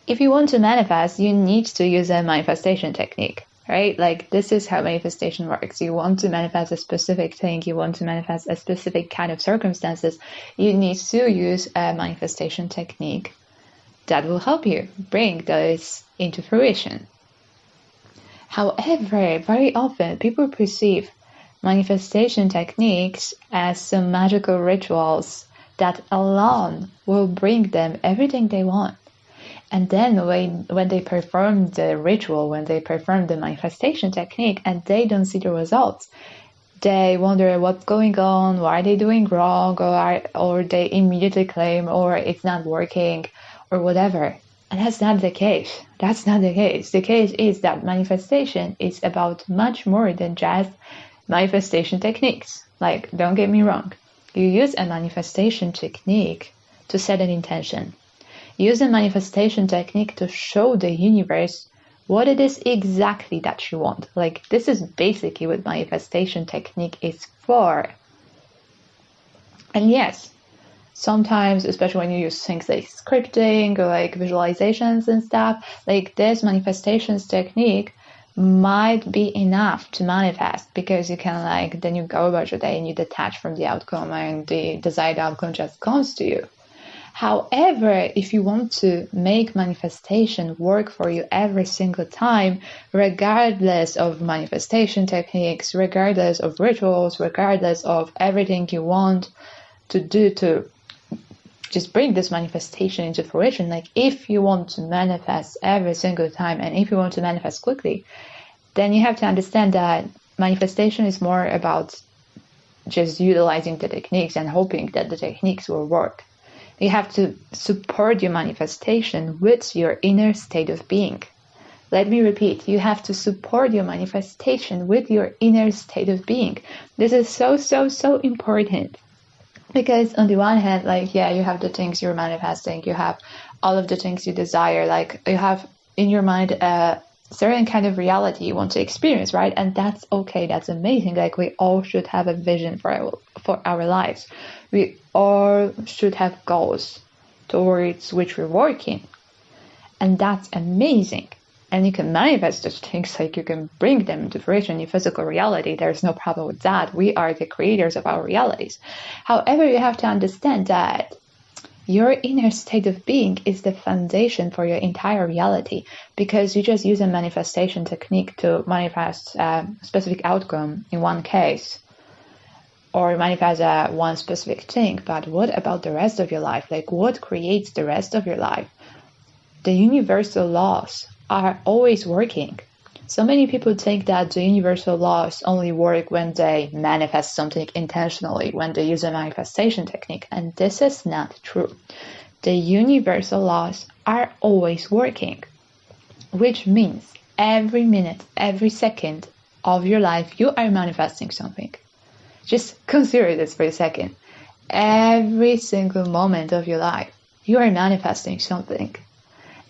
if you want to manifest, you need to use a manifestation technique, right? Like, this is how manifestation works. You want to manifest a specific thing, you want to manifest a specific kind of circumstances, you need to use a manifestation technique that will help you bring those into fruition. However, very often people perceive manifestation techniques as some magical rituals that alone will bring them everything they want. And then when they perform the ritual, when they perform the manifestation technique and they don't see the results, they wonder what's going on, why are they doing wrong, or they immediately claim, or it's not working, or whatever. And that's not the case. That's not the case. The case is that manifestation is about much more than just manifestation techniques. Like, don't get me wrong. You use a manifestation technique to set an intention. Use a manifestation technique to show the universe what it is exactly that you want. Like, this is basically what manifestation technique is for. And yes, sometimes, especially when you use things like scripting or like visualizations and stuff, like this manifestations technique might be enough to manifest, because you can then you go about your day and you detach from the outcome and the desired outcome just comes to you. However, if you want to make manifestation work for you every single time, regardless of manifestation techniques, regardless of rituals, regardless of everything you want to do to just bring this manifestation into fruition, like if you want to manifest every single time and if you want to manifest quickly, then you have to understand that manifestation is more about just utilizing the techniques and hoping that the techniques will work. You have to support your manifestation with your inner state of being. Let me repeat, you have to support your manifestation with your inner state of being. This is so important. Because on the one hand, you have the things you're manifesting, you have all of the things you desire, you have in your mind a certain kind of reality you want to experience, right? And that's okay, that's amazing. We all should have a vision for our lives. We all should have goals towards which we're working. And that's amazing. And you can manifest those things, you can bring them into fruition in physical reality. There's no problem with that. We are the creators of our realities. However, you have to understand that your inner state of being is the foundation for your entire reality, because you just use a manifestation technique to manifest a specific outcome in one case, or manifest one specific thing. But what about the rest of your life? What creates the rest of your life? The universal laws are always working. So many people think that the universal laws only work when they manifest something intentionally, when they use a manifestation technique, and this is not true. The universal laws are always working, which means every minute, every second of your life, you are manifesting something. Just consider this for a second. Every single moment of your life, you are manifesting something.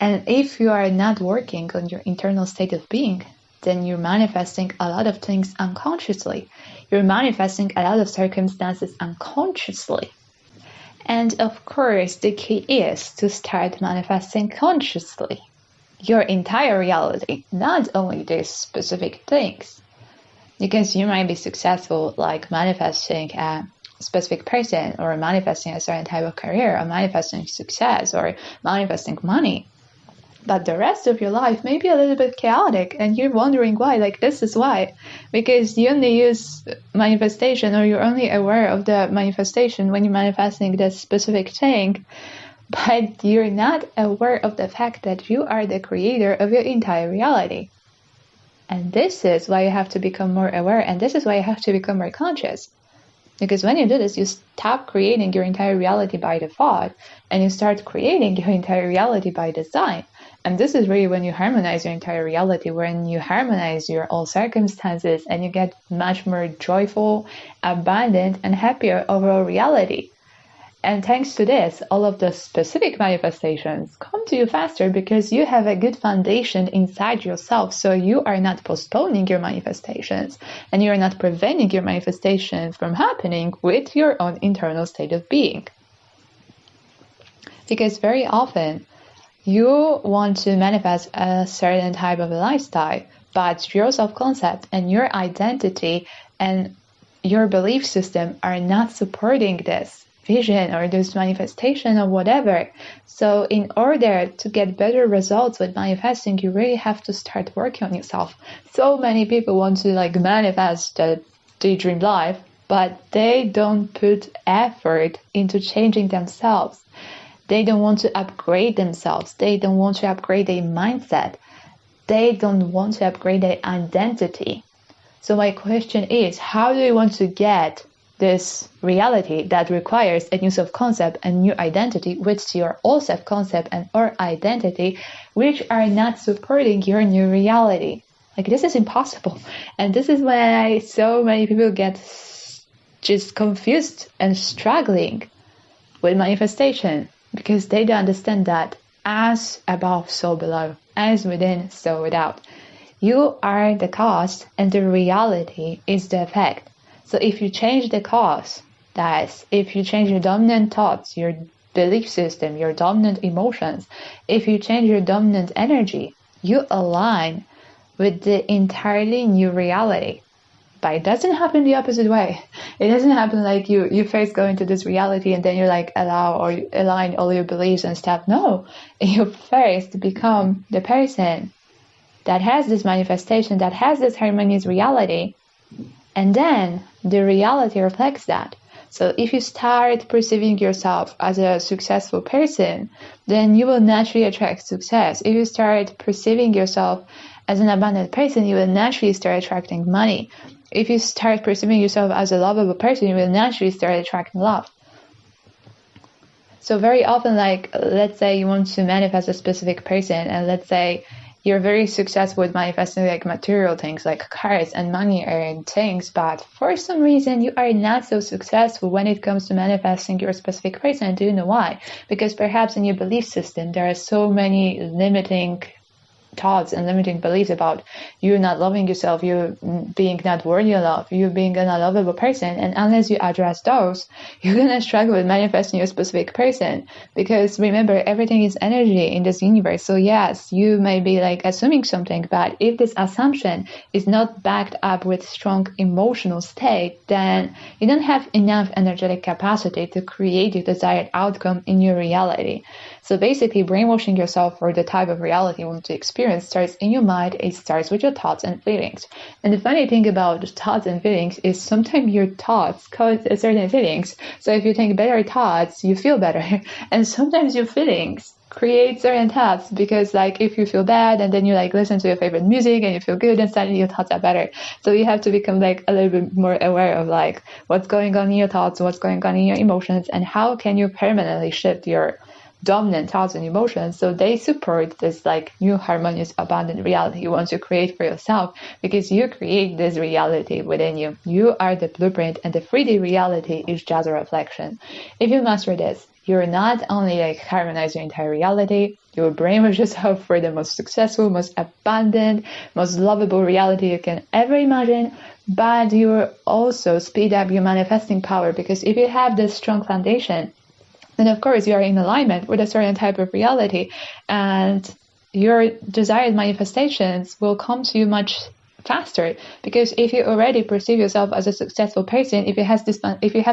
And if you are not working on your internal state of being, then you're manifesting a lot of things unconsciously. You're manifesting a lot of circumstances unconsciously. And of course, the key is to start manifesting consciously your entire reality, not only these specific things. Because you might be successful manifesting a specific person, or manifesting a certain type of career, or manifesting success, or manifesting money. But the rest of your life may be a little bit chaotic, and you're wondering why. This is why. Because you only use manifestation, or you're only aware of the manifestation when you're manifesting this specific thing, but you're not aware of the fact that you are the creator of your entire reality. And this is why you have to become more aware, and this is why you have to become more conscious. Because when you do this, you stop creating your entire reality by default, and you start creating your entire reality by design. And this is really when you harmonize your entire reality, when you harmonize your all circumstances, and you get much more joyful, abundant, and happier overall reality. And thanks to this, all of the specific manifestations come to you faster, because you have a good foundation inside yourself. So you are not postponing your manifestations, and you are not preventing your manifestations from happening with your own internal state of being. Because very often, You want to manifest a certain type of lifestyle, but your self-concept and your identity and your belief system are not supporting this vision or this manifestation or whatever. So in order to get better results with manifesting, you really have to start working on yourself. So many people want to manifest a daydream life, but they don't put effort into changing themselves. They don't want to upgrade themselves. They don't want to upgrade their mindset. They don't want to upgrade their identity. So my question is, how do you want to get this reality that requires a new self-concept and new identity with your old self-concept and or identity, which are not supporting your new reality? This is impossible. And this is why so many people get just confused and struggling with manifestation, because they don't understand that as above, so below, as within, so without. You are the cause and the reality is the effect. So if you change the cause, that is, if you change your dominant thoughts, your belief system, your dominant emotions, if you change your dominant energy, you align with the entirely new reality. But it doesn't happen the opposite way. It doesn't happen like you first go into this reality and then you allow or you align all your beliefs and stuff. No, you first become the person that has this manifestation, that has this harmonious reality, and then the reality reflects that. So if you start perceiving yourself as a successful person, then you will naturally attract success. If you start perceiving yourself as an abundant person, you will naturally start attracting money. If you start perceiving yourself as a lovable person, you will naturally start attracting love. So very often, let's say you want to manifest a specific person, and let's say you're very successful with manifesting material things like cars and money and things, but for some reason you are not so successful when it comes to manifesting your specific person. Do you know why? Because perhaps in your belief system there are so many limiting thoughts and limiting beliefs about you not loving yourself, you being not worthy of love, you being an unlovable person. And unless you address those, you're gonna struggle with manifesting your specific person. Because remember, everything is energy in this universe. So yes, you may be assuming something, but if this assumption is not backed up with strong emotional state, then you don't have enough energetic capacity to create your desired outcome in your reality. So basically, brainwashing yourself for the type of reality you want to experience starts in your mind. It starts with your thoughts and feelings. And the funny thing about thoughts and feelings is sometimes your thoughts cause certain feelings. So if you think better thoughts, you feel better. And sometimes your feelings create certain thoughts, because if you feel bad and then you listen to your favorite music and you feel good and suddenly your thoughts are better. So you have to become a little bit more aware of what's going on in your thoughts, what's going on in your emotions, and how can you permanently shift your dominant thoughts and emotions so they support this new harmonious abundant reality you want to create for yourself, because you create this reality within you. You are the blueprint, and the 3D reality is just a reflection. If you master this, you're not only harmonize your entire reality, you will brainwash yourself for the most successful, most abundant, most lovable reality you can ever imagine, but you will also speed up your manifesting power, because if you have this strong foundation, then of course you are in alignment with a certain type of reality, and your desired manifestations will come to you much faster. Because if you already perceive yourself as a successful person, if you have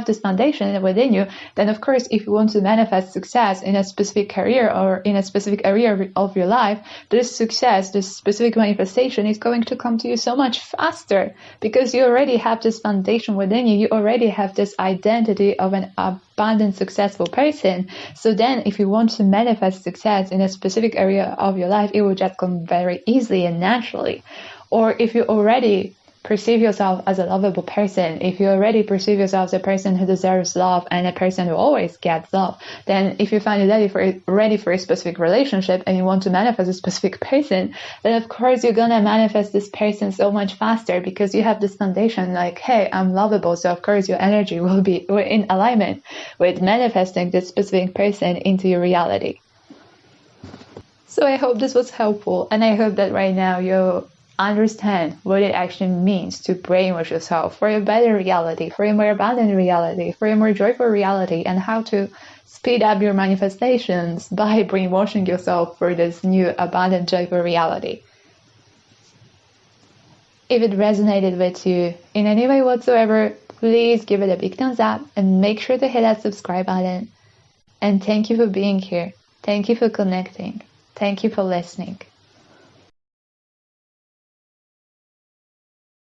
this foundation within you, then of course if you want to manifest success in a specific career or in a specific area of your life, this success, this specific manifestation is going to come to you so much faster, because you already have this foundation within you. You already have this identity of an abundant, successful person. So then if you want to manifest success in a specific area of your life, it will just come very easily and naturally. Or if you already perceive yourself as a lovable person, if you already perceive yourself as a person who deserves love and a person who always gets love, then if you find it ready for a specific relationship and you want to manifest a specific person, then of course you're gonna manifest this person so much faster, because you have this foundation hey, I'm lovable. So of course your energy will be in alignment with manifesting this specific person into your reality. So I hope this was helpful, and I hope that right now you understand what it actually means to brainwash yourself for a better reality, for a more abundant reality, for a more joyful reality, and how to speed up your manifestations by brainwashing yourself for this new abundant, joyful reality. If it resonated with you in any way whatsoever, please give it a big thumbs up and make sure to hit that subscribe button. And thank you for being here. Thank you for connecting. Thank you for listening.